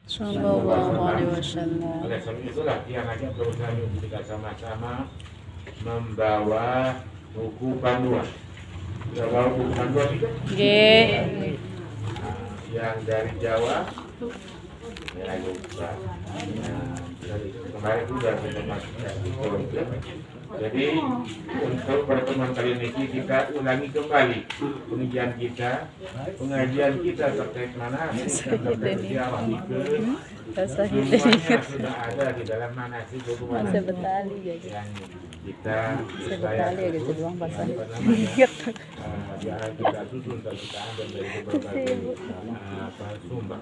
Sallallahu Alaihi Wasallam. Oleh sebab itulah dia ngajak berusaha kita sama-sama membawa buku panduan. Sudah bawa buku panduan itu? Yang dari Jawa, ya lupa. Dari kemarin sudah kita masukkan itu. Jadi untuk pertemuan kali ini kita ulangi kembali pengajian kita terkait mana terkait siapa itu semuanya sudah ada di dalam manasik hukuman yang kita kita susun dan kita ambil dari beberapa sumber.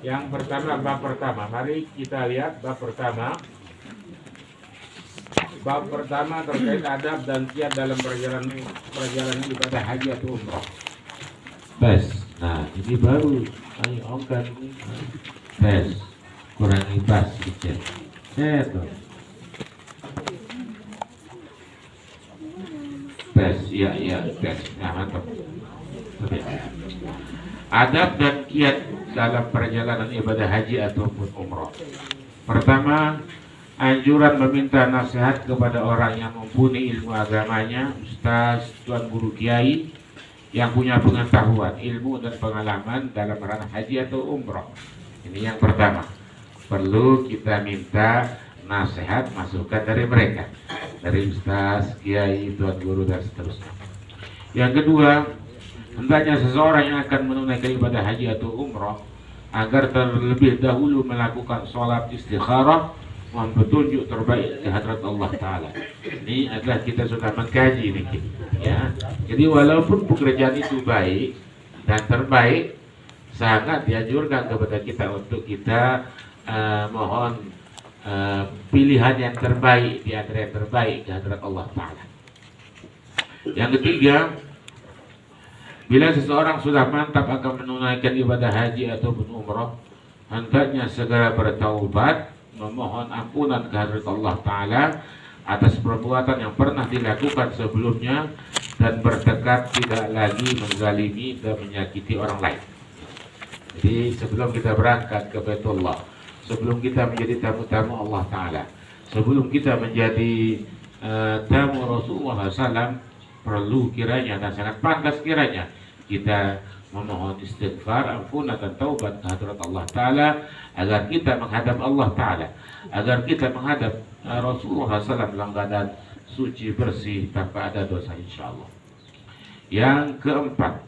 Yang pertama, bab pertama, mari kita lihat bab pertama. Bab pertama terkait adab dan kiat dalam perjalanan ibadah haji atau umrah. Tes. Nah, ini baru. Ayo ongkar ini. Tes. Kurangi pas sedikit. Tes. Iya, tes. Nah, mantap. Oke. Adab dan kiat dalam perjalanan ibadah haji ataupun umrah. Pertama, anjuran meminta nasihat kepada orang yang mumpuni ilmu agamanya, ustaz, tuan guru kiai yang punya pengetahuan, ilmu dan pengalaman dalam ranah haji atau umrah. Ini yang pertama. Perlu kita minta nasihat, masukan dari mereka, dari ustaz, kiai, tuan guru dan seterusnya. Yang kedua, hendaknya seseorang yang akan menunaikan ibadah haji atau umrah agar terlebih dahulu melakukan sholat istikharah, mohon petunjuk terbaik ke hadrat Allah Ta'ala. Ini adalah kita sudah mengkaji ini, ya. Jadi walaupun pekerjaan itu baik dan terbaik, sangat dianjurkan kepada kita untuk kita mohon pilihan yang terbaik di antara yang terbaik ke hadrat Allah Ta'ala. Yang ketiga, bila seseorang sudah mantap akan menunaikan ibadah haji ataupun umrah, hendaknya segera bertaubat, memohon ampunan kehadirat Allah Ta'ala atas perbuatan yang pernah dilakukan sebelumnya dan bertekad tidak lagi menzalimi dan menyakiti orang lain. Jadi sebelum kita berangkat ke Baitullah, sebelum kita menjadi tamu-tamu Allah Ta'ala, sebelum kita menjadi tamu Rasulullah SAW, perlu kiranya dan sangat pantas kiranya kita memohon istighfar, ampunan dan taubat kehadirat Allah Ta'ala agar kita menghadap Allah Ta'ala, agar kita menghadap Rasulullah SAW dalam keadaan suci, bersih, tanpa ada dosa insyaAllah. Yang keempat,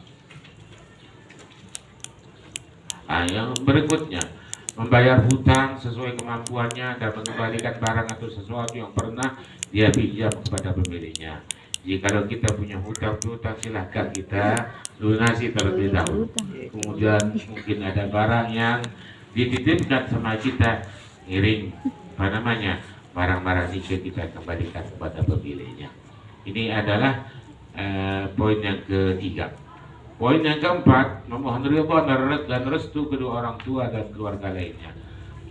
yang berikutnya, membayar hutang sesuai kemampuannya dan mengembalikan barang atau sesuatu yang pernah dia pinjam kepada pemiliknya. Jika kita punya hutang silahkan kita lunasi terlebih dahulu. Kemudian mungkin ada barang yang dititipkan sama kita, ngiring barang-barang itu kita kembalikan kepada pemiliknya. Ini adalah poin yang ketiga. Poin yang keempat, memohon ridha dan restu kedua orang tua dan keluarga lainnya.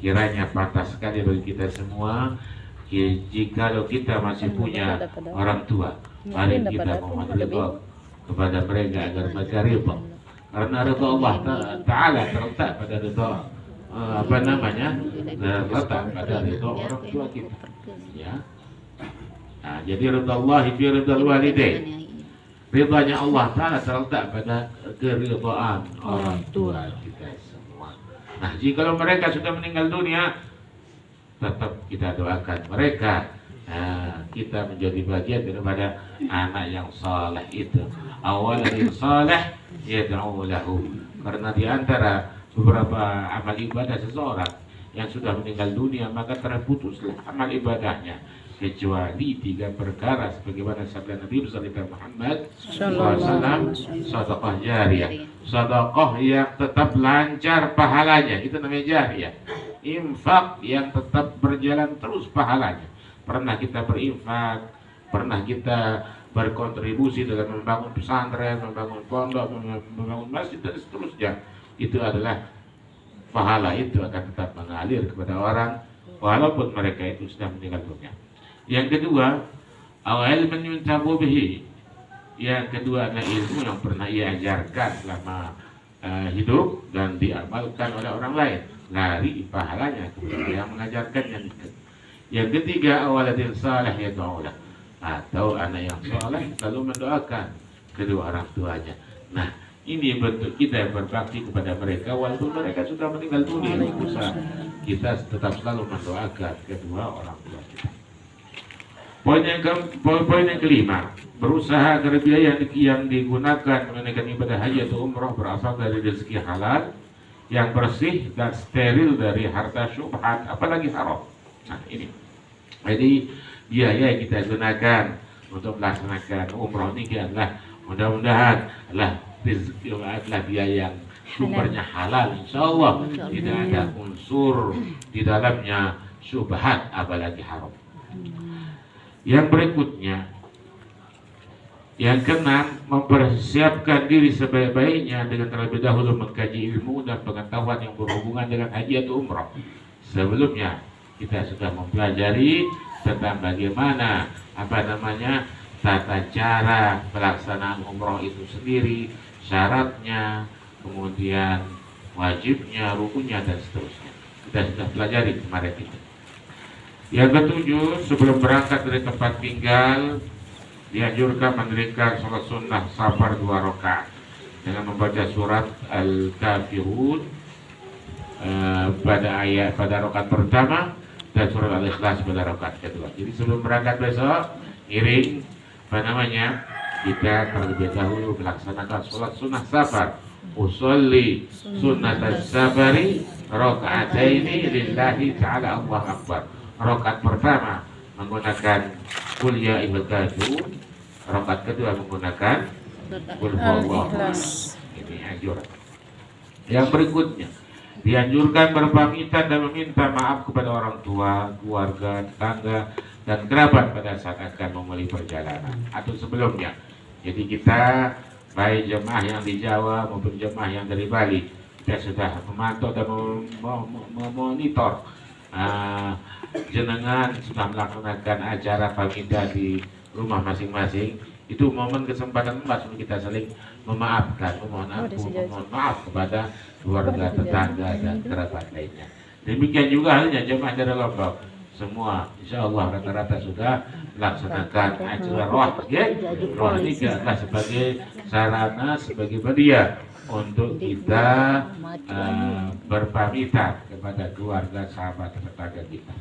Kiranya pantas sekali bagi kita semua jikalau kita masih punya orang tua, mari kita mohon ridha kepada mereka agar mereka ridha. Karena ridha Allah Ta'ala terletak pada ridha terletak pada ridha orang tua kita. Ya. Nah, jadi ridha Allah fi ridha walidain. Ridhanya Allah Ta'ala terletak pada keridhaan orang tua kita semua. Nah, jikalau mereka sudah meninggal dunia, tetap kita doakan mereka. Kita menjadi bagian daripada anak yang saleh itu. Awalan saleh yad'u lahu. Karena di antara beberapa amal ibadah seseorang yang sudah meninggal dunia, maka terputuslah amal ibadahnya kecuali 3 perkara sebagaimana sabda Nabi sallallahu Muhammad SAW, sedekah jariyah, sedekah yang tetap lancar pahalanya, itu namanya jariyah. Infak yang tetap berjalan terus pahalanya. Pernah kita berinfak, pernah kita berkontribusi dalam membangun pesantren, membangun pondok, membangun masjid dan seterusnya. Itu adalah pahala itu akan tetap mengalir kepada orang walaupun mereka itu sudah meninggal dunia. Yang kedua, ilmun yuntabu bihi. Yang kedua adalah ilmu yang pernah ia ajarkan selama hidup dan diamalkan oleh orang lain, lari pahalanya kepada yang mengajarkannya. Yang ketiga, awaladin salih yad'ulah, atau anak yang soleh selalu mendoakan kedua orang tuanya. Nah, ini bentuk kita yang berbakti kepada mereka walaupun mereka sudah meninggal dunia. Kita tetap selalu mendoakan kedua orang tua kita. Poin yang kelima, berusaha agar biaya yang digunakan menunaikan ibadah haji atau umroh berasal dari rezeki halal yang bersih dan steril dari harta syubhat, apalagi haram. Nah ini, jadi biaya yang kita gunakan untuk melaksanakan umroh ini adalah mudah-mudahan adalah biaya yang sumbernya halal, insya Allah tidak ada unsur di dalamnya syubhat apalagi haram. Yang berikutnya, yang keenam, mempersiapkan diri sebaik-baiknya dengan terlebih dahulu mengkaji ilmu dan pengetahuan yang berhubungan dengan haji atau umrah. Sebelumnya kita sudah mempelajari tentang bagaimana tata cara pelaksanaan umrah itu sendiri, syaratnya, kemudian wajibnya, rukunnya dan seterusnya. Kita sudah pelajari kemarin itu. Yang ketujuh, sebelum berangkat dari tempat tinggal dianjurkan mendirikan sholat sunnah safar 2 rakaat dengan membaca surat Al-Kafirun pada rakaat pertama dan surat Al-Ikhlas pada rakaat kedua. Jadi sebelum berangkat besok iring kita terlebih dahulu melaksanakan sholat sunnah safar. Usolli sunnat as-safari raka'ataini lillahi ta'ala, Allahu Akbar. Rakaat pertama menggunakan Qul ya ayyuhal kafirun, rakaat kedua menggunakan Qul huwallahu ahad. Ini anjuran. Yang berikutnya, dianjurkan berpamitan dan meminta maaf kepada orang tua, keluarga, tetangga, dan kerabat pada saat akan memulai perjalanan atau sebelumnya. Jadi kita, baik jemaah yang di Jawa maupun jemaah yang dari Bali, kita sudah memantau dan memonitor jenengan sudah melaksanakan acara pamitan di rumah masing-masing. Itu momen kesempatan emas untuk kita saling memaafkan, memohon maaf kepada keluarga, tetangga dan kerabat lainnya. Demikian juga halnya jemaah dari Lombok, semua insya Allah rata-rata sudah melaksanakan acara roh ini adalah sebagai sarana, sebagai media untuk kita berpamitan kepada keluarga, sahabat, tetangga kita.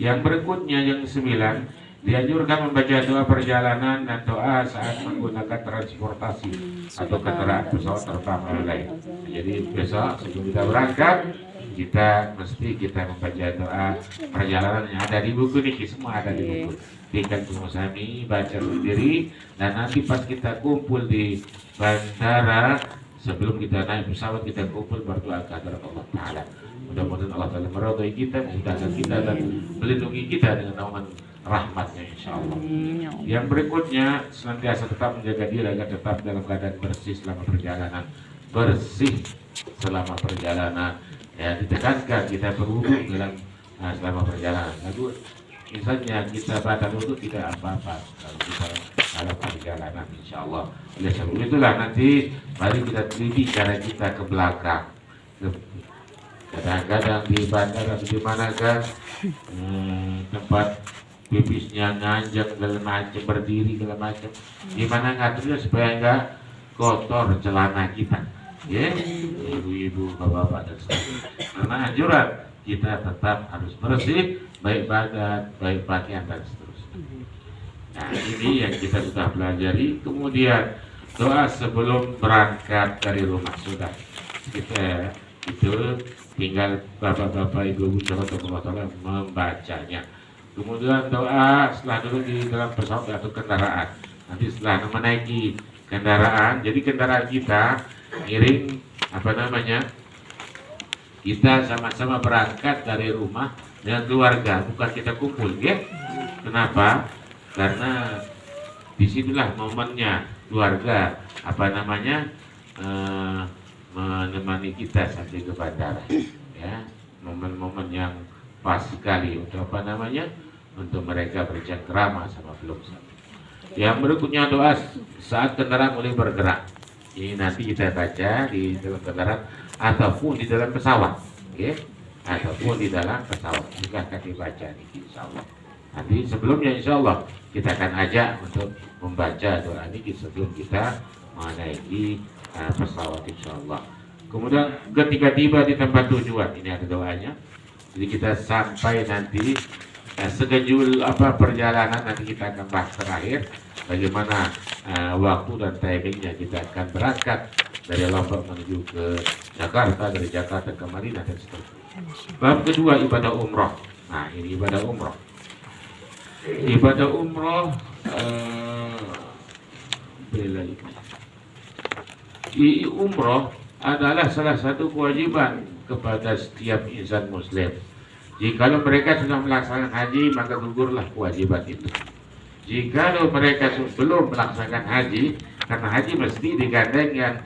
Yang berikutnya, yang 9, dianjurkan membaca doa perjalanan dan doa saat menggunakan transportasi atau kendaraan pesawat terbang lain. Jadi besok sebelum kita berangkat, kita membaca doa perjalanan yang ada di buku ini, semua ada di buku. Tinggal Musami baca sendiri, dan nanti pas kita kumpul di bandara, sebelum kita naik pesawat, kita kumpul berdoa kepada Allah Ta'ala. Mudah-mudahan Allah Ta'ala meridhai kita, memudahkan kita dan melindungi kita dengan naungan rahmatnya insya Allah. Yang berikutnya, senantiasa tetap menjaga diri agar tetap dalam keadaan bersih selama perjalanan. Bersih selama perjalanan. Ya, ditekankan kita berwudu selama perjalanan. Lalu misalnya kita batal wudu tidak apa-apa kalau kita dalam perjalanan insya Allah. Oleh sebab itulah nanti mari kita teliti cara kita ke belakang. Kadang-kadang di bandara di mana kan tempat pipisnya nganjak segala macam, berdiri segala macam. Gimana ngaturnya supaya enggak kotor celana kita, ya, ibu-ibu, bapak-bapak dan sebagainya. Karena anjuran kita tetap harus bersih, baik badan, baik pakaian dan seterusnya. Nah ini yang kita sudah pelajari. Kemudian doa sebelum berangkat dari rumah sudah kita itu tinggal bapak-bapak, ibu-ibu, sahabat-sahabat membacanya. Kemudian doa setelah dulu di dalam pesawat atau kendaraan. Nanti setelah menaiki kendaraan, jadi kendaraan kita ngiring kita sama-sama berangkat dari rumah dengan keluarga, bukan kita kumpul, ya. Kenapa? Karena disitulah momennya keluarga menemani kita sampai ke bandara, ya, momen-momen yang pas sekali untuk untuk mereka bercengkrama sama belum sampai. Yang berikutnya doa saat kendaraan mulai bergerak, Ini nanti kita baca di dalam kendaraan ataupun di dalam pesawat, oke? Ataupun di dalam pesawat. Silahkan dibaca nih, insya Allah. Nanti sebelumnya insya Allah kita akan ajak untuk membaca doa ini sebelum kita menaiki pesawat insya Allah. Kemudian ketika tiba di tempat tujuan, ini ada doanya. Jadi kita sampai nanti sekejul perjalanan, nanti kita akan bahas terakhir bagaimana waktu dan timingnya kita akan berangkat dari Lombok menuju ke Jakarta, dari Jakarta ke Madinah dan seterusnya. Bab kedua, ibadah umroh. Nah, ini ibadah umroh. Ibadah umroh umroh adalah salah satu kewajiban kepada setiap insan muslim. Jikalau mereka sudah melaksanakan haji, maka gugurlah kewajiban itu. Jikalau mereka belum melaksanakan haji, karena haji mesti digandengkan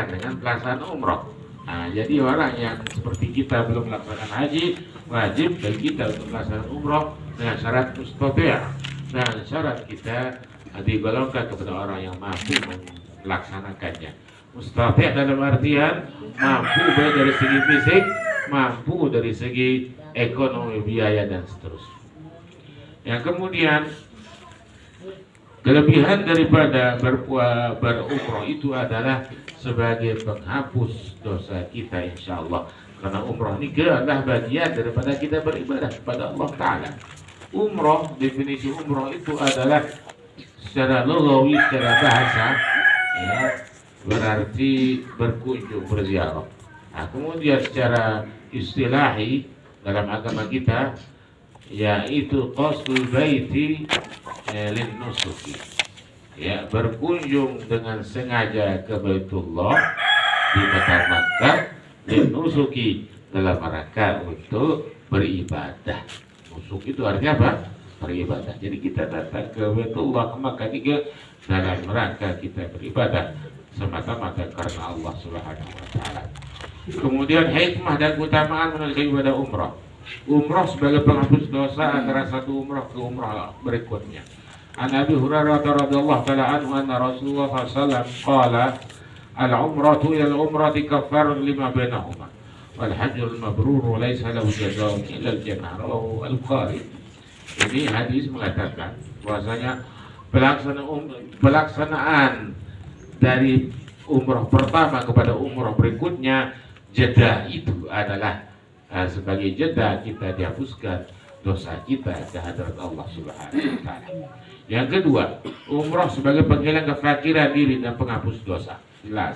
dengan pelaksanaan umroh. Nah, jadi orang yang seperti kita belum melaksanakan haji, wajib bagi kita untuk melaksanakan umroh dengan syarat mustati'. Dan syarat kita digolongkan kepada orang yang mampu melaksanakannya. Mustati' dalam artian mampu baik dari segi fisik, mampu dari segi ekonomi, biaya dan seterusnya. Yang kemudian kelebihan daripada berumroh itu adalah sebagai penghapus dosa kita insya Allah. Karena umroh ini adalah bagian daripada kita beribadah kepada Allah Ta'ala. Umroh, definisi umroh itu adalah secara lughawi, secara bahasa, ya, berarti berkunjung, berziarah. Nah, kemudian secara istilahi dalam agama kita, yaitu qasdul baiti lin nusuki, ya, berkunjung dengan sengaja ke Baitullah di kota Makkah lin nusuki, dalam rangka untuk beribadah. Nusuk itu artinya apa? Beribadah. Jadi kita datang ke Baitullah, ke Makkah juga dalam rangka kita beribadah semata-mata karena Allah Subhanahu wa Ta'ala. Kemudian hikmah dan keutamaan menunaikan ibadah umrah. Umrah sebagai penghapus dosa antara satu umrah ke umrah berikutnya. An Abi Hurairah radhiyallahu ta'ala anhu anna Rasulullah sallallahu alaihi wasallam qala al-umratu ila al-umrati kaffarun lima bainahuma wal hajjul mabrur laysa lahu jazaa'un illa al-jannah, rawahu al-Bukhari. Ini hadis mengatakan bahwasanya pelaksanaan dari umrah pertama kepada umrah berikutnya, jeda itu adalah sebagai jeda kita dihapuskan dosa kita ke hadirat Allah Subhanahu wa Ta'ala. Yang kedua, umrah sebagai penghilang kefakiran diri dan penghapus dosa. Jelas.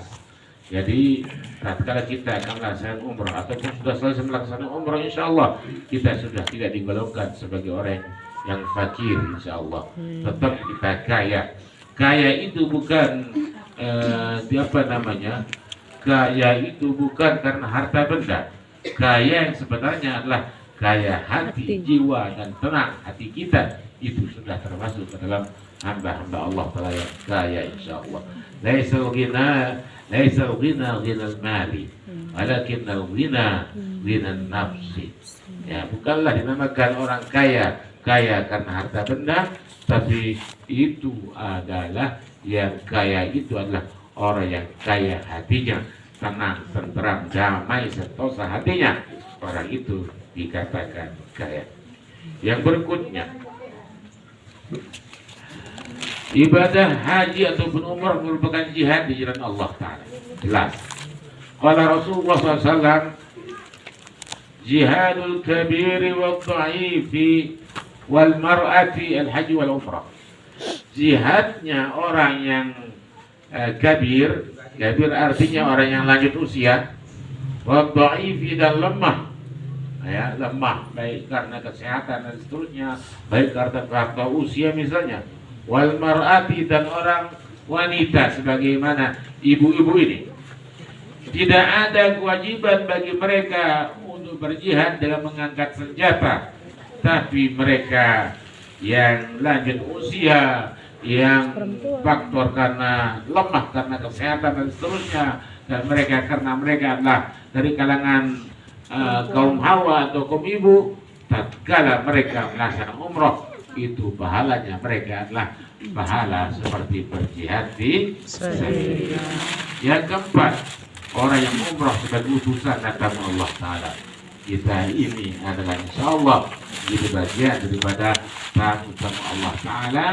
Jadi tatkala kita akan melaksanakan umrah ataupun sudah selesai melaksanakan umrah, insya Allah kita sudah tidak digolongkan sebagai orang yang fakir, insya Allah. Tetap kita kaya. Kaya itu bukan kaya itu bukan karena harta benda. Kaya yang sebenarnya adalah kaya hati, jiwa dan tenang hati kita, itu sudah termasuk ke dalam hamba-hamba Allah Ta'ala yang kaya insya Allah. Laisal ghina ghinal mali walakinnal ghina ghinan nafsi. Ya, bukanlah dinamakan orang kaya karena harta benda, tapi itu adalah yang kaya itu adalah orang yang kaya hatinya, tenang, tenteram, damai, sentosa hatinya. Orang itu dikatakan kaya. Yang berikutnya, ibadah haji ataupun umrah merupakan jihad di jalan Allah Ta'ala. Jelas. Qala Rasulullah SAW, jihadul kabiri wal dha'ifi wal mar'ati al-haji wal umrah. Jihadnya orang yang kabir artinya orang yang lanjut usia, wal dha'ifi dan lemah, ya, lemah baik karena kesehatan dan seterusnya, baik karena faktor usia misalnya, wal mar'ati dan orang wanita sebagaimana ibu-ibu ini. Tidak ada kewajiban bagi mereka untuk berjihad dengan mengangkat senjata, tapi mereka yang lanjut usia, yang faktor karena lemah karena kesehatan dan seterusnya, dan mereka karena mereka adalah dari kalangan kaum hawa atau kaum ibu, tatkala mereka melaksanakan umroh, itu pahalanya mereka adalah pahala seperti berjihad di Sabilillah. Yang keempat, orang yang umrah sebagai utusan datang Allah Ta'ala. Kita ini adalah insya Allah jadi bagian daripada tamu-tamu Allah Ta'ala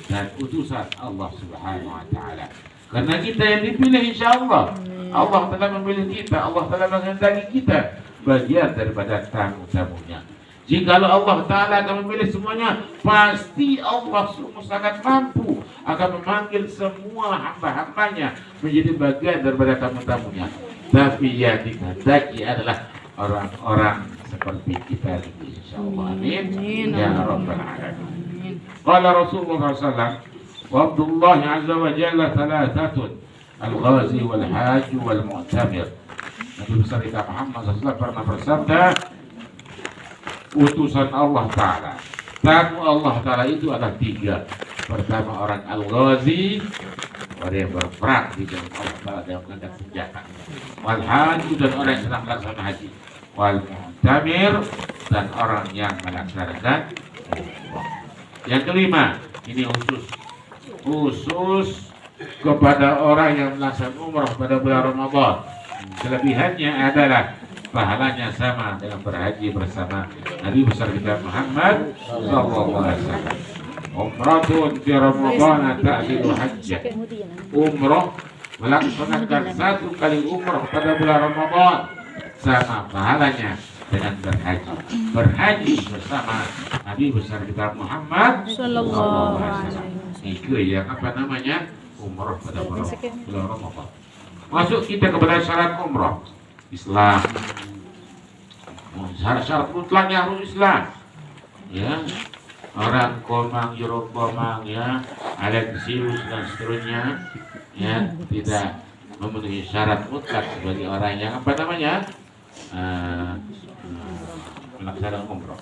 dan utusan Allah Subhanahu Wa Ta'ala. Karena kita yang dipilih insya Allah. Allah telah memilih kita, Allah telah menghendaki kita bagian daripada tamu-tamunya. Jikalau Allah Ta'ala akan memilih semuanya, pasti Allah sungguh sangat mampu akan memanggil semua hamba-hambanya menjadi bagian daripada tamu-tamunya. Tapi yang dikehendaki adalah orang-orang seperti kita ini, insyaallah. Amin. Ya Rabbal Alamin. Qala Rasulullah SAW, wa Abdullah Azza wa Jalla thalathatun, al-ghazi wal-haji wal-mu'tamir. Nabi besar kita Muhammad SAW pernah bersabda, utusan Allah Ta'ala, tamu Allah Ta'ala itu adalah tiga. Pertama orang al-ghazi, orang yang berperang di jalan Allah Ta'ala dengan mengangkat senjata. Wal-haji, dan orang yang sedang melaksanakan haji. Wal-mu'tamir, dan orang yang melaksanakan umrah. Yang kelima, ini khusus kepada orang yang melaksanakan umrah pada bulan Ramadan. Kelebihannya adalah pahalanya sama dengan berhaji bersama Nabi besar kita Muhammad sallallahu alaihi wasallam. Umratun fi Ramadan ta'dilu hajjah. Umrah melaksanakan satu kali umrah pada bulan Ramadan sama pahalanya dengan berhaji. Berhaji bersama Nabi besar kita Muhammad sallallahu alaihi wasallam. Itu yang apa namanya? Umrah pada bulan Ramadan. Masuk kita kepada syarat umrah. Islam, syarat mutlaknya harus Islam, ya. Orang Komang, Jeruk Komang, ya, Alexius dan seterusnya, ya, tidak memenuhi syarat mutlak sebagai orang yang apa namanya melaksanakan umrah.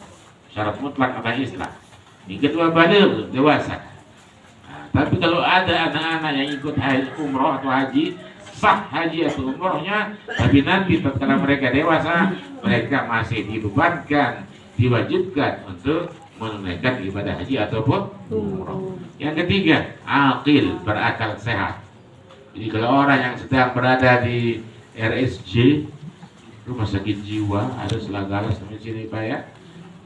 Syarat mutlak adalah Islam. Yang kedua baligh, dewasa. Tapi kalau ada anak-anak yang ikut umrah atau haji, sah haji atau umrohnya, tapi nanti tatkala mereka dewasa, mereka masih dibebankan, diwajibkan untuk menunaikan ibadah haji ataupun umroh. Yang ketiga, aqil, berakal sehat. Jadi kalau orang yang sedang berada di RSJ, rumah sakit jiwa, ada Selagala sampai sini Pak ya,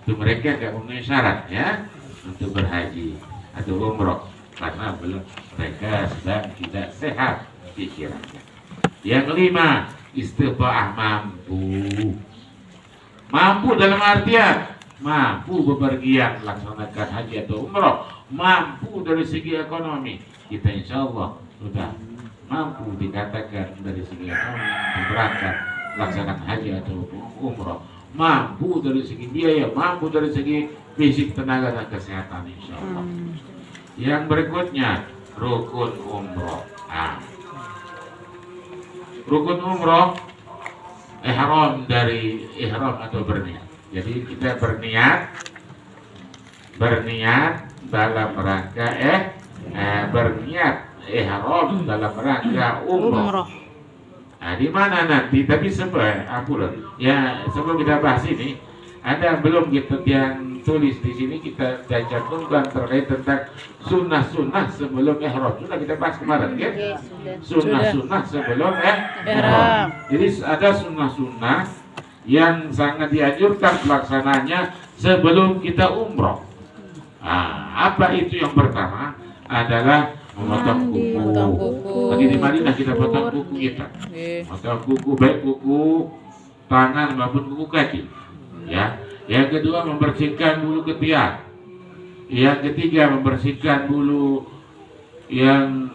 itu mereka tidak memenuhi syarat ya untuk berhaji atau umroh karena belum, mereka sedang tidak sehat pikirannya. Yang kelima, istita'ah, mampu dalam artian mampu bepergian melaksanakan haji atau umroh, mampu dari segi ekonomi. Kita insya Allah sudah mampu dikatakan dari segi ekonomi berangkat melaksanakan haji atau umroh, mampu dari segi biaya, mampu dari segi fisik, tenaga dan kesehatan insya Allah. Yang berikutnya, rukun umroh. Rukun umroh, ihram, dari ihram atau berniat. Jadi kita berniat dalam rangka berniat ihram dalam rangka umroh. Nah, di mana nanti? Tapi sebelum kita bahas ini, ada belum kita yang tulis di sini, kita cantumkan terkait tentang sunnah-sunnah sebelum ihram. Sudah kita bahas kemarin ya? Sunnah-sunnah sebelum ihram. Jadi ada sunnah-sunnah yang sangat dianjurkan pelaksananya sebelum kita umroh. Apa itu? Yang pertama adalah memotong kuku. Lagi di Madinah kita potong kuku kita. Potong kuku, baik kuku tangan maupun kuku kaki. Ya. Yang kedua, membersihkan bulu ketiak. Yang ketiga, membersihkan bulu yang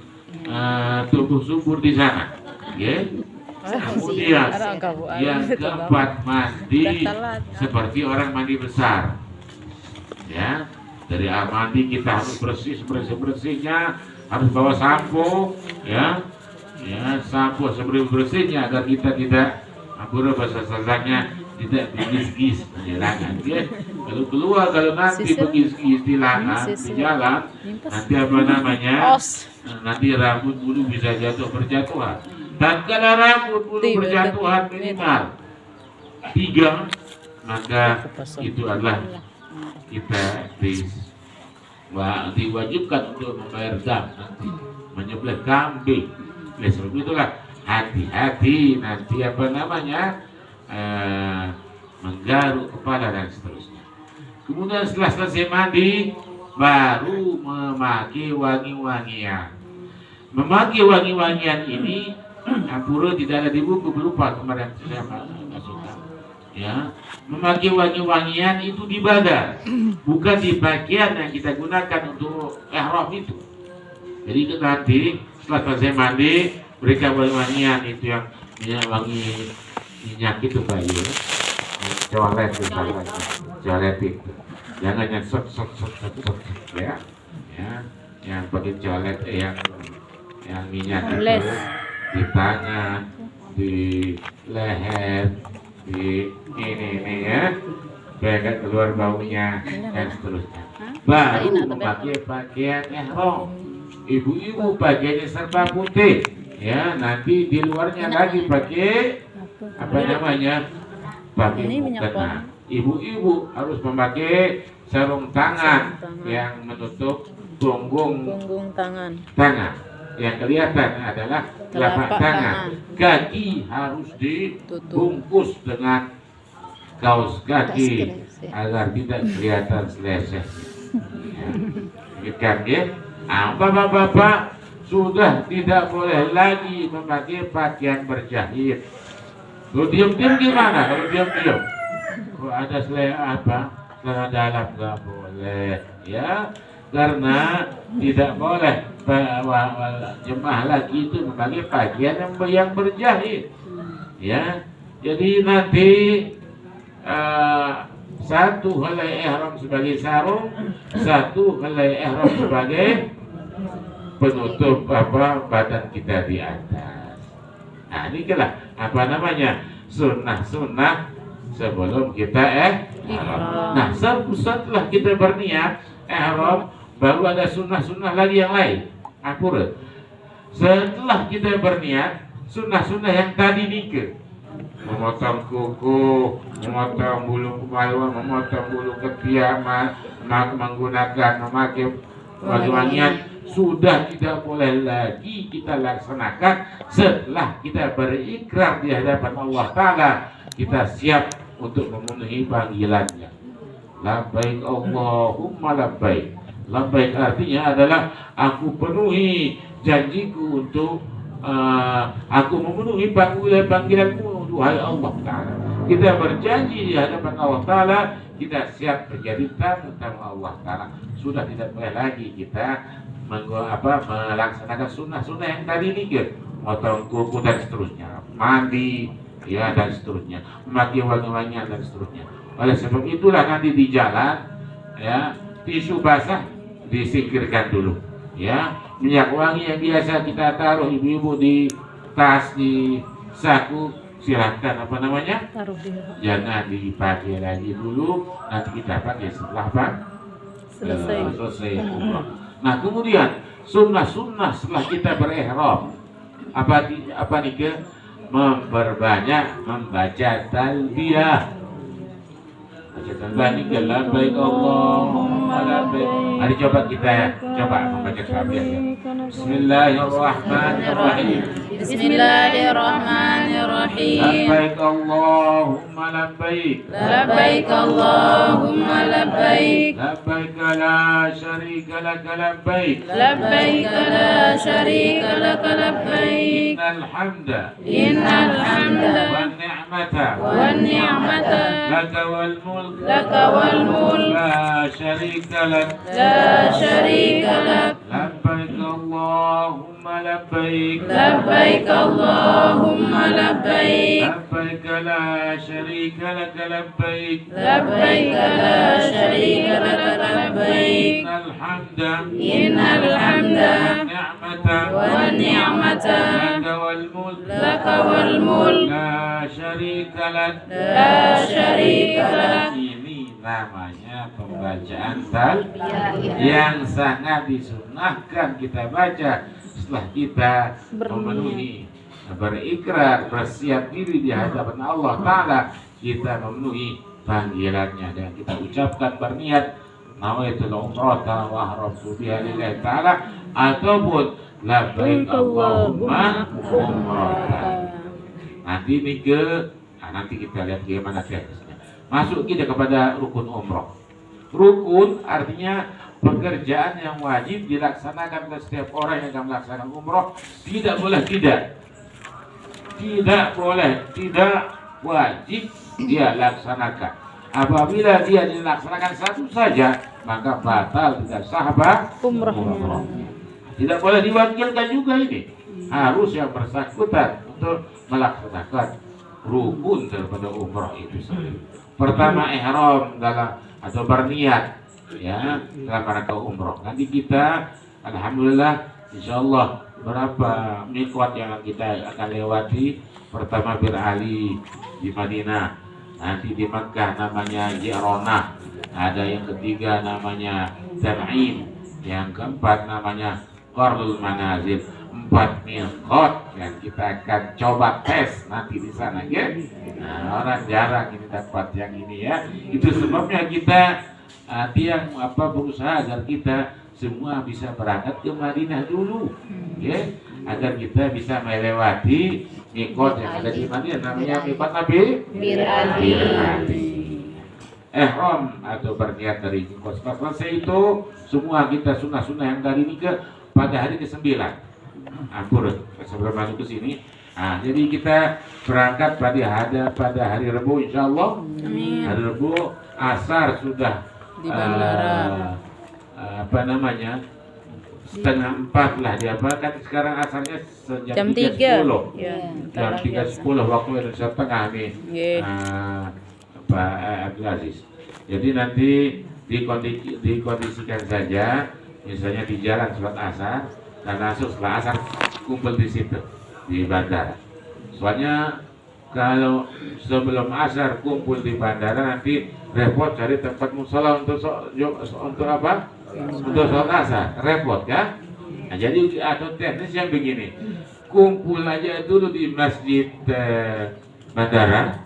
tumbuh subur di sana. Okay. Kemudian yang keempat, mandi seperti orang mandi besar. Ya, dari mandi kita harus bersihnya, harus bawa sampo, ya, sampo sebersih-bersihnya agar kita tidak, bahasa Sundanya, tidak digis-gis penyerangan. Ya. Kalau nanti begis-gis di jalan, nanti apa namanya? Nanti rambut bulu bisa jatuh berjatuhan. Dan kalau rambut bulu berjatuhan minimal 3, maka itu adalah kita diwajibkan untuk membayar dam nanti, menyembelih kambing. Oleh sebab itulah hati-hati nanti menggaruk kepala dan seterusnya. Kemudian setelah selesai mandi baru memakai wangi-wangian. Memakai wangi-wangian ini Ampura tidak ada di buku, lupa kemarin saya masukkan. Ya, memakai wangi-wangian itu di badan, bukan di pakaian yang kita gunakan untuk ihram itu. Jadi nanti setelah selesai mandi berikan wangi-wangian itu yang wangi minyak itu kayu, colet itu, jangan yang sok ya, yang pakai colet yang minyak itu di tangan, di leher, di ini ya, biar keluar baunya dan seterusnya. Baru memakai pakaian ihram. Ibu-ibu pakainya serba putih, ya, nanti di luarnya lagi pakai pakai mukena. Ibu-ibu harus memakai sarung tangan yang menutup punggung tangan. Yang kelihatan adalah telapak tangan. Kaki harus dibungkus dengan kaos kaki agar tidak kelihatan seleseh. Ya. Bapak-bapak sudah tidak boleh lagi memakai pakaian berjahit. Kalau diam-diam gimana? Kalau diam-diam, kalau ada celana dalam nggak boleh, ya, karena tidak boleh jemaah lagi itu memakai pakaian yang berjahit, ya. Jadi nanti satu helai ihram sebagai sarung, satu helai ihram sebagai penutup badan kita di atas. Nah, ini adalah sunnah-sunnah sebelum kita ihram. Nah, setelah kita berniat ihram, baru ada sunnah-sunnah lagi yang lain. Setelah kita berniat, sunnah-sunnah yang tadi nikah, memotong kuku, memotong bulu kemaluan, memotong bulu ketiak, memakai wangi-wangian, sudah tidak boleh lagi kita laksanakan setelah kita berikrar di hadapan Allah Ta'ala. Kita siap untuk memenuhi panggilannya. Labbaik Allahumma labbaik. Labbaik artinya adalah aku penuhi janjiku untuk aku memenuhi panggilanmu, duhai Allah Ta'ala. Kita berjanji di hadapan Allah Ta'ala, kita siap menjadi tamu-tamu Allah Ta'ala. Sudah tidak boleh lagi kita melaksanakan sunnah-sunnah yang tadi ini, motong kuku dan seterusnya, mandi, ya, dan seterusnya, memakai wangi-wangian dan seterusnya. Oleh sebab itulah nanti di jalan, ya, tisu basah disingkirkan dulu, ya. Minyak wangi yang biasa kita taruh ibu-ibu di tas, di saku, silahkan taruh di, jangan dipakai lagi dulu, nanti kita pakai setelah selesai umrah. Nah, kemudian sunnah-sunnah setelah kita berihram apa nih? Memperbanyak membaca talbiyah. Labbaik Allahumma labbaik. Mari coba kita membaca talbiyah. Bismillahirrahmanirrahim. Bismillahirrahmanirrahim. Labbaik Allahumma labbaik. Labbaik Allahumma labbaik. Labbaik la syarika laka labbaik. Labbaik la syarika laka labbaik. Innal hamda wan ni'mata laka wal mulk la syarika lak. Labbaik Allahumma labbaik. Labbaik Allahumma labbaik. Labbaik la syarika laka labbaik. Labbaik la syarika laka labbaik. Innal hamda wan ni'mata laka wal mulk la syarika lak. Ini namanya pembacaan talbiyah yang sangat disunnahkan kita baca setelah kita memenuhi berikrar, bersiap diri di hadapan Allah Ta'ala, kita memenuhi panggilannya dan kita ucapkan berniat nawaitul umrata wa ahramtu biha lillahi ta'ala, ataupun labbaik Allahumma umratan. Nanti ini nanti kita lihat bagaimana teknisnya. Masuk kita kepada rukun umroh. Rukun artinya pekerjaan yang wajib dilaksanakan oleh setiap orang yang akan melaksanakan umroh. Tidak boleh tidak wajib dia laksanakan. Apabila dia dilaksanakan satu saja, maka batal, tidak sah umroh. Tidak boleh diwakilkan juga ini. Harus yang bersangkutan untuk melaksanakan rukun daripada umroh itu sendiri. Pertama ihram atau berniat ya dalam rangka umroh. Nanti kita alhamdulillah insyaallah berapa miqat yang kita akan lewati. Pertama Bir Ali di Madinah, nanti di Makkah namanya Ji'ronah, ada yang ketiga namanya Tan'im, yang keempat namanya Qarnul Manazil. 4 miqat yang kita akan coba tes nanti di sana ya. Nah, orang jarang ini dapat yang ini ya. Itu sebabnya kita berusaha agar kita semua bisa berangkat ke Madinah dulu ya, agar kita bisa melewati miqat yang ada di Madinah, namanya miqat Nabi Bir Ali. Ihram atau berniat dari miqat. Selesai itu semua kita sunnah-sunnah yang dari ini pada hari ke-9. Ampun sebelum masuk ke sini. Nah, jadi kita berangkat pada hari Rabu insyaallah. Hari Rabu asar sudah di bandara. 3:30 lah dia, kan sekarang asarnya jam 3:10 ya, jam 3:10 waktu Indonesia Tengah nih Pak Abdul Aziz. Jadi nanti dikondisikan saja, misalnya di jalan sholat asar, dan langsung setelah asar kumpul di situ di bandara. Soalnya kalau sebelum asar kumpul di bandara nanti repot cari tempat musola untuk apa? Untuk sholat asar, repot kan? Nah, jadi atau teknis yang begini, kumpul aja dulu di masjid bandara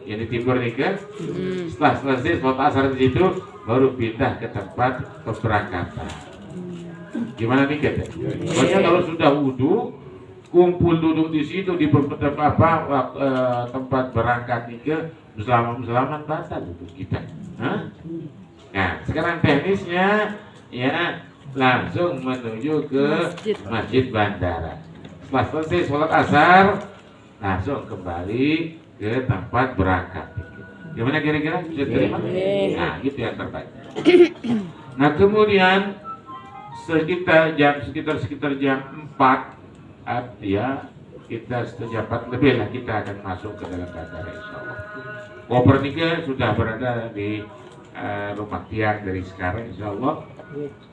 yang di timur nih kan. Setelah selesai sholat asar di situ, baru pindah ke tempat keberangkatan. Gimana nih kita? Pokoknya kalau sudah wudhu, kumpul duduk di situ di tempat berangkat nih bersalaman batal untuk kita. Nah, sekarang teknisnya ya langsung menuju ke masjid bandara. Setelah selesai sholat asar, langsung kembali ke tempat berangkat. Gimana kira-kira? Bisa terima? Nah, gitu yang terbaik. Nah, kemudian sekitar jam 4 ya, kita setengah 4 lebih lah kita akan masuk ke dalam bandara insyaallah. Koper nikah sudah berada di rumah tiang dari sekarang insyaallah,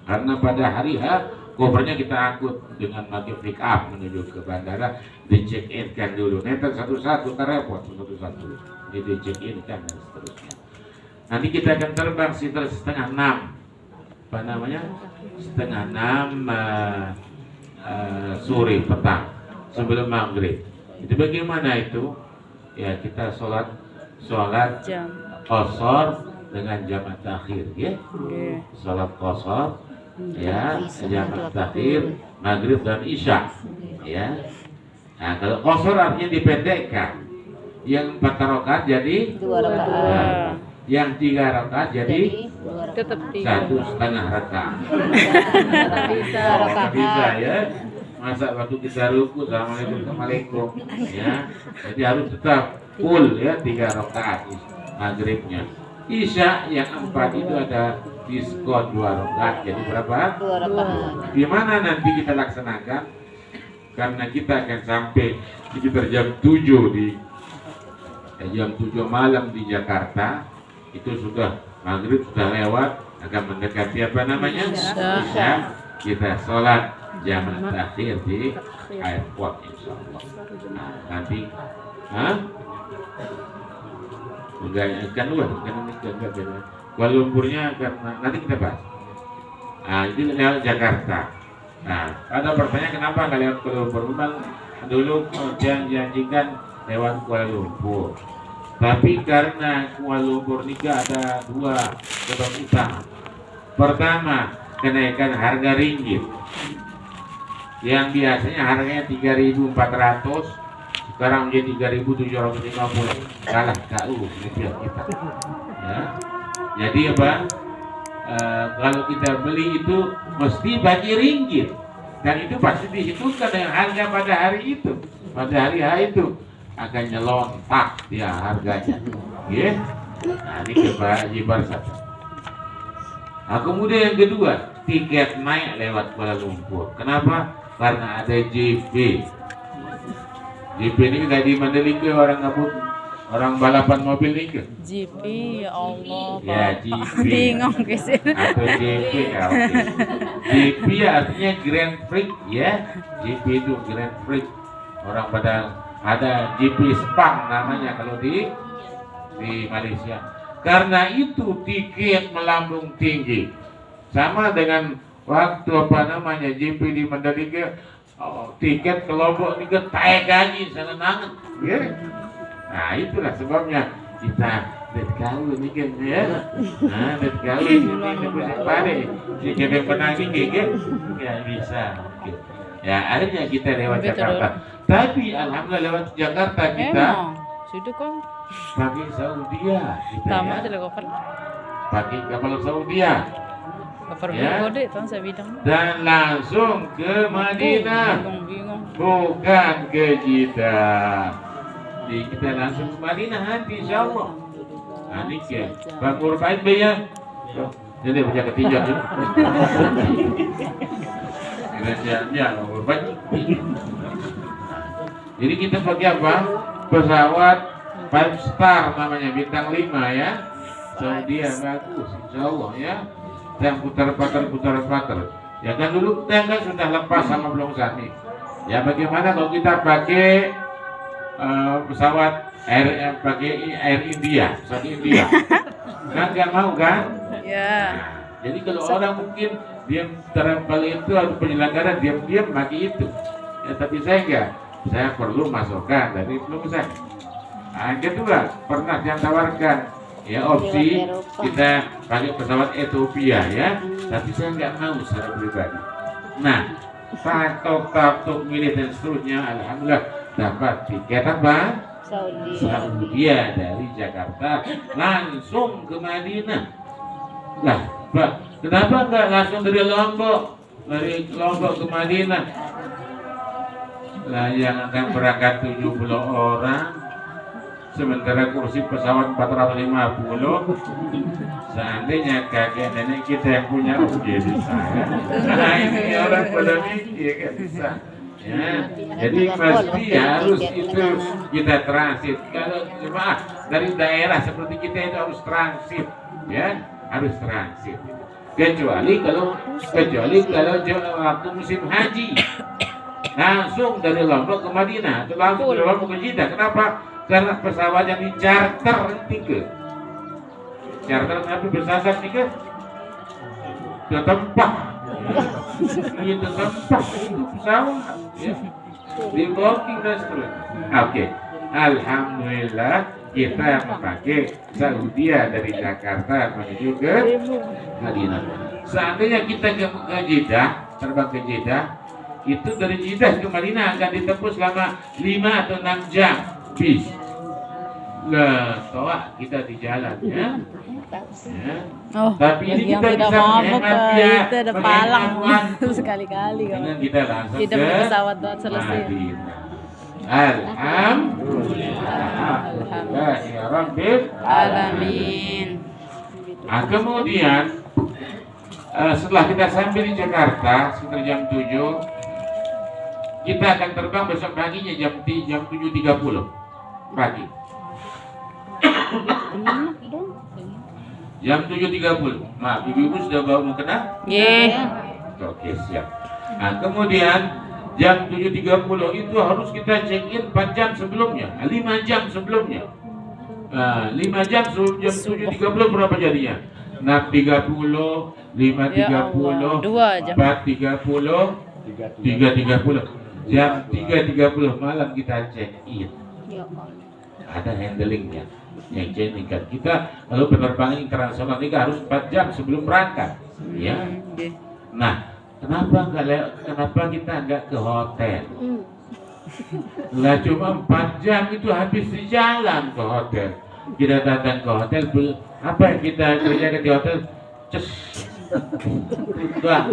karena pada hari H kopernya kita angkut dengan mobil pick up menuju ke bandara, di check in kan dulu, netek satu-satu repot satu-satu, di check in kan dan seterusnya. Nanti kita akan terbang sekitar setengah 6 sore petang sebelum maghrib. Itu bagaimana itu? Ya kita sholat qashar dengan jamak takhir ya. Sholat qashar ya, jamak takhir maghrib dan isya ya. Nah, kalau qashar artinya dipendekkan. Yang 4 rakaat jadi 2 rakaat. Yang 3 rakaat jadi tetap 1,5 rakaat. Bisa ya. Masa waktu kita ruku assalamualaikum ya. Jadi harus tetap full ya 3 rakaat maghribnya. Isya yang 4 itu ada diskon 2 rakaat, jadi berapa? 2 rakaat. Gimana nanti kita laksanakan? Karena kita akan sampai sekitar jam 7 malam di Jakarta. Itu sudah maghrib sudah lewat, akan mendekati apa namanya? Isya. Kita sholat jamak takhir di airport insyaallah. Nah, nanti enggak Kuala Lumpurnya karena nanti kita bahas. Nah, itu lewat Jakarta. Nah, ada pertanyaan kenapa nggak lewat Kuala Lumpur? Memang dulu janjikan lewat Kuala Lumpur. Tapi karena Kuala Lumpur ini ada 2 gerbang utama. Pertama, kenaikan harga ringgit. Yang biasanya harganya 3.400, sekarang menjadi 3.750. Kalah jauh rupiah kita. Ya. Jadi apa? Kalau kita beli itu mesti bagi ringgit, dan itu pasti dihitungkan dengan harga pada hari itu. Pada hari itu akan nyelontak dia harganya. Ya. Nah, ini kewajiban satu. Nah, kemudian yang kedua, tiket naik lewat Kuala Lumpur. Kenapa? Karena ada JP. JP ini tadi Mandalika orang ngabut, orang balapan mobil nih ke? GP, ya Allah. Ya, Pak. GP. Bingung kesini. Atau JP ya, oke. JP artinya Grand Prix ya. JP itu Grand Prix. Orang pada ada JP Sepang namanya kalau di Malaysia. Karena itu tiket melambung tinggi. Sama dengan waktu apa namanya JP di Mandalika, tiket ke Lombok ini ke taek gaji senenangan. Ya. Nah, itulah sebabnya kita kau ini kan ya. Nah, kau ini bisa pade. Jika yang menang ini kan nggak bisa. Ya, akhirnya kita lewat Jakarta. Tapi alhamdulillah lewat Jakarta kita Sudah kok. pakai Saudia. Tama Ya. sila cover. Pakai kapal Saudia. Cover Ya. kode tuan saya bidang. Dan langsung ke Madinah. Bingung. Bukan ke Jeddah. Jadi kita langsung ke Madinah nanti insyaallah. Nah, ini ke Bangkur baik bayar. Jadi baca ketiga tu. Kerajaan Bangkur baik. Jadi kita pakai apa? Pesawat 5 star namanya, bintang 5 ya. Saudi bagus insyaallah ya. Yang putar-putar. Ya kan dulu kita kan sudah lepas sama belum Sani. Ya bagaimana kalau kita pakai pesawat pakai Air India, pesawat India, kan nggak mau kan? Ya. Nah, jadi kalau orang mungkin dia terapal itu atau penyelenggara diam-diam pakai itu. Ya tapi saya enggak, saya perlu masukan dari belum saya. Nah, kedua pernah yang tawarkan ya opsi kita pakai pesawat Ethiopia ya, tapi saya nggak mau secara pribadi. Nah, tatok milih dan seterusnya, alhamdulillah dapat tiket apa? Saudia dari Jakarta langsung ke Madinah. Lah, Pak, kenapa nggak langsung dari Lombok ke Madinah? Lah yang akan berangkat 70 orang, sementara kursi pesawat 450. Seandainya kakek nenek kita yang punya jadi saya. Nah ini orang pada mikir kan bisa. Ya, jadi pasti harus itu kita transit. Kalau jemaah dari daerah seperti kita itu harus transit, ya harus transit. Kecuali kalau waktu musim haji, langsung dari Lombok ke Madinah atau langsung dari Lombok ke Jeddah. Kenapa? Karena pesawat yang di-charter tiga. Charter tapi bersasar tiga ke tempat. Itu tempat itu pesawat. Ya. Di booking dan seterusnya. Oke. Alhamdulillah kita yang memakai Saudia dari Jakarta menuju ke Madinah. Seandainya kita ke Jeddah, terbang ke Jeddah, itu dari Jeddah ke Madinah akan ditempuh selama 5 atau 6 jam. Bis. Lah, toa kita di jalan ya. Ya. Oh, Tapi ini yang kita tidak bisa mau menghemat ke ya, itu ada menghemat palang waktu. sekali-kali kalau Dengan kita langsung tidak ke beli pesawat buat selesai. Madinah. Alhamdulillah ya Rabbil Alamin. Nah, kemudian setelah kita sampai di Jakarta sekitar jam 7, kita akan terbang besok paginya jam 7.30 pagi. Jam 7.30. Maaf, ibu-ibu sudah mau kena? Ye. Oke, siap. Nah, kemudian jam 7.30 itu harus kita check-in 4 jam sebelumnya, 5 jam sebelumnya. 5 jam sebelum jam 7.30 berapa jadinya? 6.30, 5.30, 4.30, 3.30. Jam 3.30 malam kita check-in. Ada handlingnya. Yang check-in kan kita kalau penerbangan internasional ini harus 4 jam sebelum berangkat. Ya. Nggih. Nah, kenapa kita nggak ke hotel? Lah cuma 4 jam itu habis di jalan ke hotel. Kita datang ke hotel, apa yang kita kerjakan di hotel? Ces, udah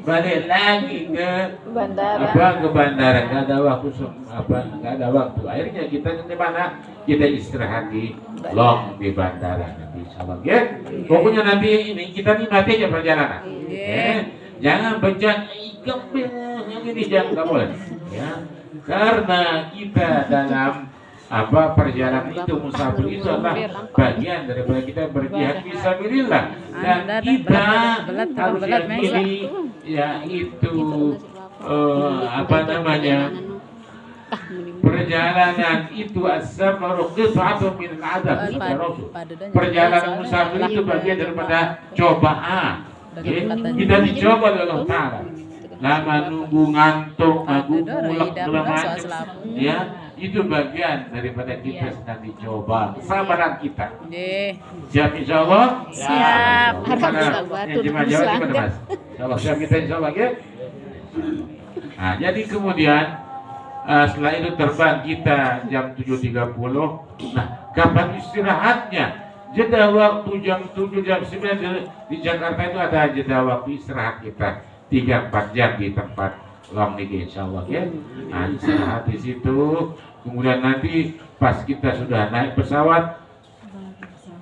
balik lagi ke Bandara. ke bandara. Nggak ada waktu, nggak ada waktu. Akhirnya kita di mana? Kita istirahat di long di bandara nanti, insyaallah. Ya, pokoknya nanti ini kita nikmati aja perjalanan. Ya, jangan bejat yang ini jangan boleh. Ya, karena kita dalam perjalanan itu, musafir itu adalah bagian daripada kita berjihad fisabilillah, dan kita harus yakini yaitu perjalanan itu as-safaru qit'atun min al-'adab. Perjalanan musafir itu bagian daripada cobaan. Kita dicoba oleh Allah Ta'ala. Lama nunggu ngantuk, mulek kelemahan, ya itu bagian daripada kita sedang dicoba kesabaran kita. Siap insyaallah? Siap. Jemaah Jawa gimana Mas? Insyaallah siap kita insyaallah ya. Nah, jadi kemudian setelah itu terbang kita jam 7.30. Nah, kapan istirahatnya? Jeda waktu jam 7 jam 9 di Jakarta itu ada jeda waktu istirahat kita 3-4 jam di tempat long niki insyaallah ya. Nah, istirahat di situ. Kemudian nanti pas kita sudah naik pesawat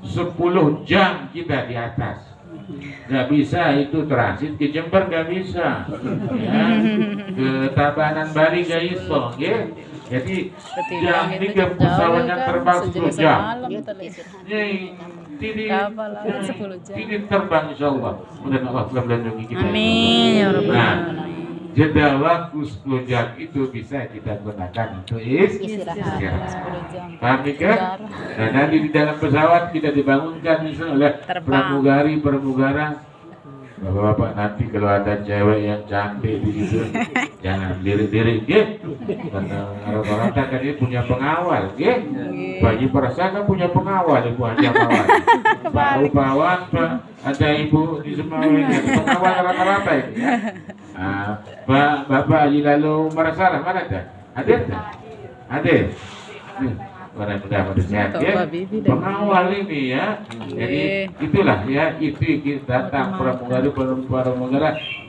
10 jam kita di atas. Nggak bisa itu transit ke Jember, nggak bisa ya. Ke Tabanan Bali nggak bisa ya. Jadi jam 3 pesawatnya terbang 10 jam. Ini terbang insyaallah. Mudah Allah melindungi kita. Amin ya rabbal Nah, alamin. jeda waktu 10 jam itu bisa kita gunakan untuk istirahat. Paham ya? Nah, nanti di dalam pesawat kita dibangunkan misalnya oleh pramugara. Bapak-bapak, nanti kalau ada cewek yang cantik di situ jangan lirik-lirik gitu. Karena orang-orang kan dia punya pengawal gitu. Bayi perasa kan punya pengawal, ibu aja pengawal. Pak ada ibu di Semawe pengawal rata-rata itu ya. Bapak Haji lalu merasa mana ada? Ada. Mudah-mudahan sehat ya. Pengawal ini ya. Jadi itulah ya, itu kita datang pramugara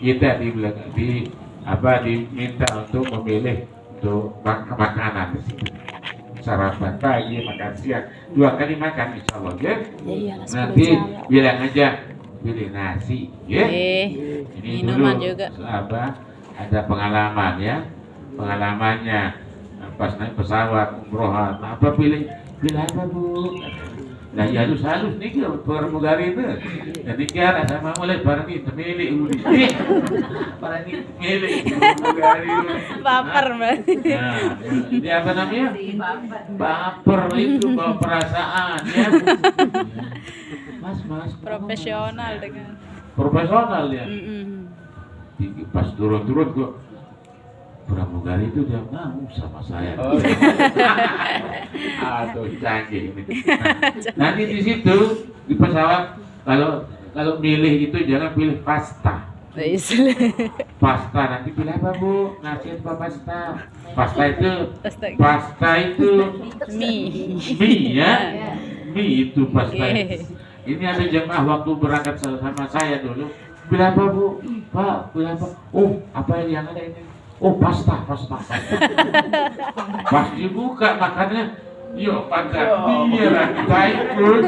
kita diminta untuk memilih untuk makanan di sini. Sarapan pagi, makan siang, 2 kali makan insyaallah ya. Nanti bilang aja pilih nasi ya. Ini Minuman dulu juga. Ada pengalaman ya. Pengalamannya pas naik pesawat umrohan, pilih apa Bu? Nah ya halus nih pramugari itu. Jadi kira sama mulai barang itu milik uli. Barang itu milik pramugari. Baper Mas. Nah, ini apa namanya? Baper itu bawa perasaan ya. Mas. Profesional dengan. Profesional ya. Pas turun kok pramugari itu dia ngomong sama saya. Aduh canggih ini. Nanti di situ di pesawat kalau milih itu jangan pilih pasta. Pasta nanti pilih apa Bu? Nasi apa pasta? Pasta itu mie ya. Mie itu pasta. Ini ada jemaah waktu berangkat sama saya dulu. Pilih apa Bu? Pak, pilih apa? Oh, apa yang ada ini? Oh, pasta. Pas dibuka makannya, yuk makan biar kita ikut.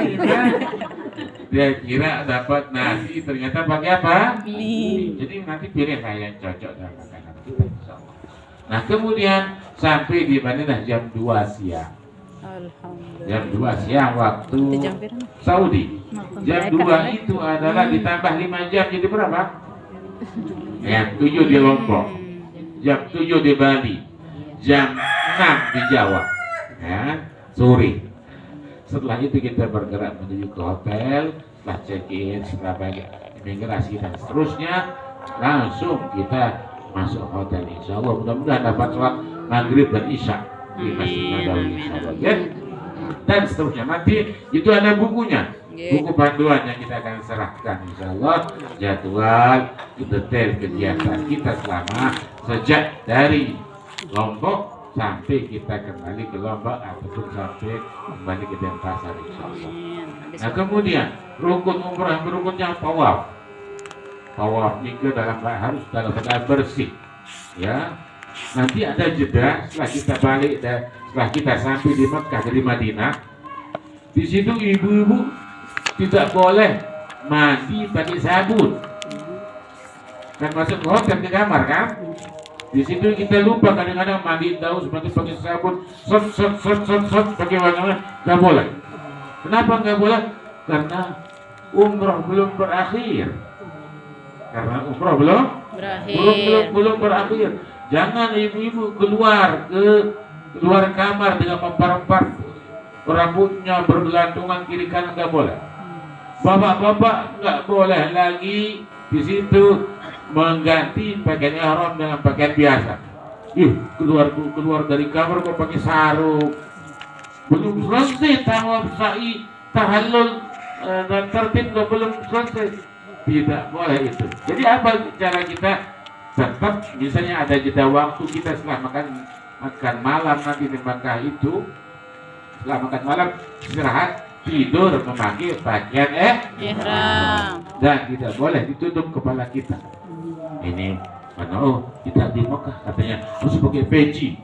Dia kira dapat nasi, ternyata pakai apa? Mie. Jadi nanti pilih yang cocok dengan makanan kita. Nah, kemudian sampai di mana jam 2 siang. Alhamdulillah. Jam 2 siang waktu Saudi. Jam 2 itu adalah ditambah 5 jam jadi berapa? Yang 7 di Lombok. Jam 7 di Bali, jam 6 di Jawa, ya, sore. Setelah itu kita bergerak menuju ke hotel, setelah check-in, setelah imigrasi dan seterusnya, langsung kita masuk hotel. Insya Allah mudah-mudahan dapat sholat maghrib dan isya di Masjid Nabawi, insya Allah. Ya. Dan seterusnya nanti itu ada bukunya. Buku panduannya kita akan serahkan insya Allah, jadwal detail kegiatan kita selama sejak dari Lombok sampai kita kembali ke Lombok ataupun sampai kembali ke Denpasar insya Allah. Nah kemudian rukun umrah yang berukunnya tawaf. Tawaf itu harus dalam keadaan bersih, ya. Nanti ada jeda setelah kita balik dan setelah kita sampai di Mekah dari Madinah. Di situ ibu-ibu tidak boleh mandi pakai sabun. Kan masuk ke hotel ke kamar kan? Di situ kita lupa kadang-kadang mandi tahu seperti pakai sabun, sot pakai warna nggak boleh. Kenapa nggak boleh? Karena umroh belum berakhir. Karena umroh belum berakhir. Jangan ibu-ibu keluar kamar dengan mempar-empar rambutnya bergelantungan kiri kanan, nggak boleh. Bapak-bapak nggak boleh lagi di situ mengganti pakaian ihram dengan pakaian biasa. Keluar dari kamar kok pakai sarung. Belum selesai tawaf sa'i tahallul dan tertib belum selesai. Tidak boleh itu. Jadi apa cara kita tetap misalnya ada jeda waktu kita setelah makan malam nanti di Mekah itu, setelah makan malam istirahat tidur memakai pakaian ihram dan tidak boleh ditutup kepala kita. Ini kita di Mekah katanya harus pakai peci.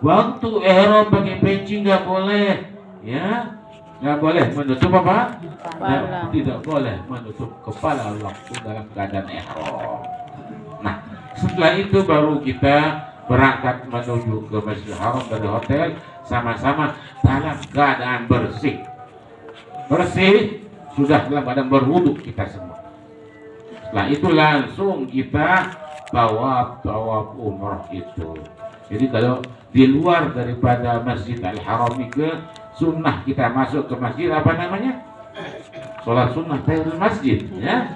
Waktu ihram pakai peci nggak boleh, ya, nggak boleh menutup apa? Nah, tidak boleh menutup kepala waktu dalam keadaan ihram. Nah, setelah itu baru kita berangkat menuju ke Masjidil Haram dari hotel sama-sama dalam keadaan bersih. Bersih sudah dalam keadaan berwudu kita semua. Setelah itu langsung kita tawaf umrah itu. Jadi kalau di luar daripada Masjid Al-Haram itu sunnah kita masuk ke masjid apa namanya? Sholat sunnah tahiyatul masjid, ya.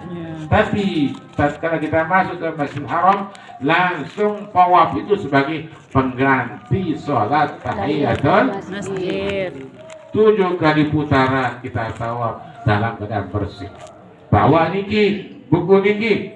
Tapi tatkala kita masuk ke Masjidil Haram langsung tawaf itu sebagai pengganti sholat tahiyatul masjid. 7 kali putaran kita tawaf dalam keadaan bersih. Bawa niki buku niki